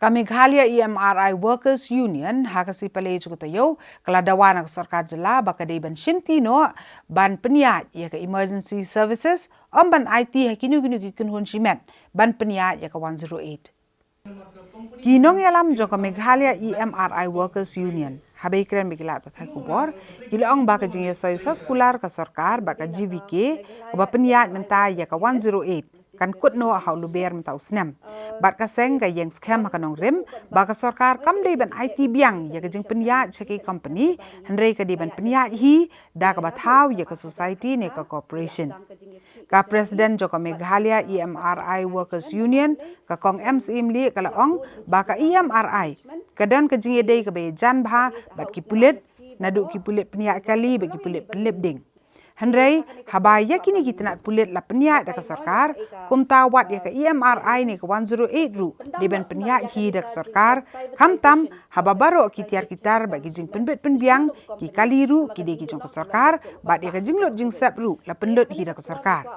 Meghalaya EMRI Workers Union haka si palej ko tayo kala Dawa ng Sorkar Jylla baka day ban Shimti no ban Pyniaid ya ka emergency services ban IT ha kinu kinhun shimet ban Pyniaid ya ka 108 Kinong yalam jo ka Meghalaya EMRI Workers Union habay kren bigilat ba kubor gilaong baka jingya soy sekolah ka Sorkar baka GVK ka Pyniaid menta ya ka 108 kan kut no hau luber menta usnam bat ka seng ka yang scam ka nong rim baka Sorkar kam dei ban IT biang ya ka jing Pyniaid cheki company handrei ka di ban Pyniaid hi da ka bathau ya ka society ne ka corporation ka president jo ka Meghalaya EMRI Workers Union ka kong MC imli ka laong baka EMRI kadan ka jing dei ka be jan bha bat ki pulit nadu ki pulit Pyniaid kali ba ki pulit pelip ding Handrei habaya kini kita nak pulit la Pyniaid da ka Sorkar kumta wat ya ka EMRI ni ka 108 ru di ban Pyniaid hi da ka Sorkar kamtam hababaro ki tiar bagi jing penbet penbiang ki kaliru ki de ki jong ka Sorkar bat ya ka jinglot jing sap ru la penlot hi da ka Sorkar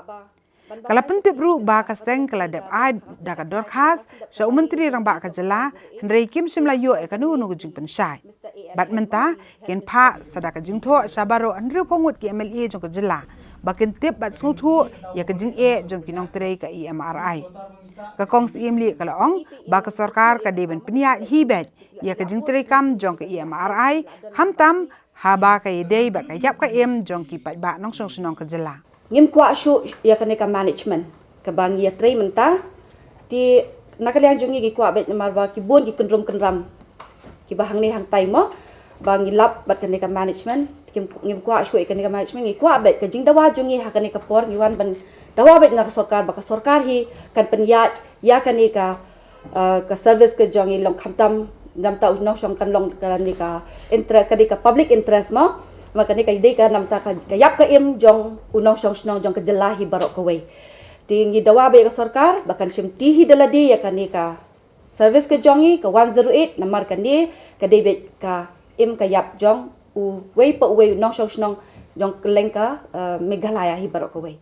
kala pentip ru ba ka seng kala dep ai da ka dorkhas sa menteri rang ba ka Jylla Handrei kim simla yo e ka nu jing pensyai bat menta ken pha sadaka jing tho sabaro andru pongut ki MLA jong ka Jylla bakin tip bat snguthu ya ka jing e jong ki Nongtrei ka EMRI ka kong simli kala ong ba ka Sorkar ka de ban Pyniaid hi bet ya ka jing trei kam jong ka EMRI hamtam haba ka idei ba ka yap ka em jong ki pat ba nong song sunong ka Jylla ngim kwa shu ya ka ne ka management ka bang ya trei menta ti nakalian jongi ki kwa bet marba ki bon ki kenram ki bahang ne hang tai mo bang lap bat ka ne ka management ngim kwa shu ka ne ka management ngi kwa bet ka jing Dawa jongi ha ka ne ka por ngi wan ban Dawa bet na ka Sorkar ba ka Sorkar hi kan Pyniaid ya ka ne ka ka service ka jongi long khamtam nam ta no song kan long ka ne ka interest ka ne ka public interest mo maka ni ka ide ka nam ta ka yap ka im jong unong song snong jong ka Jylla hi barok ka wei tingi Dawa be ka Sorkar bakan Shimti hi daladi ya ka ni ka service ka jongi ka 108 namar ka ni ka debit ka im ka yap jong u wei pa wei unong song snong jong keleng ka Meghalaya hi barok ka wei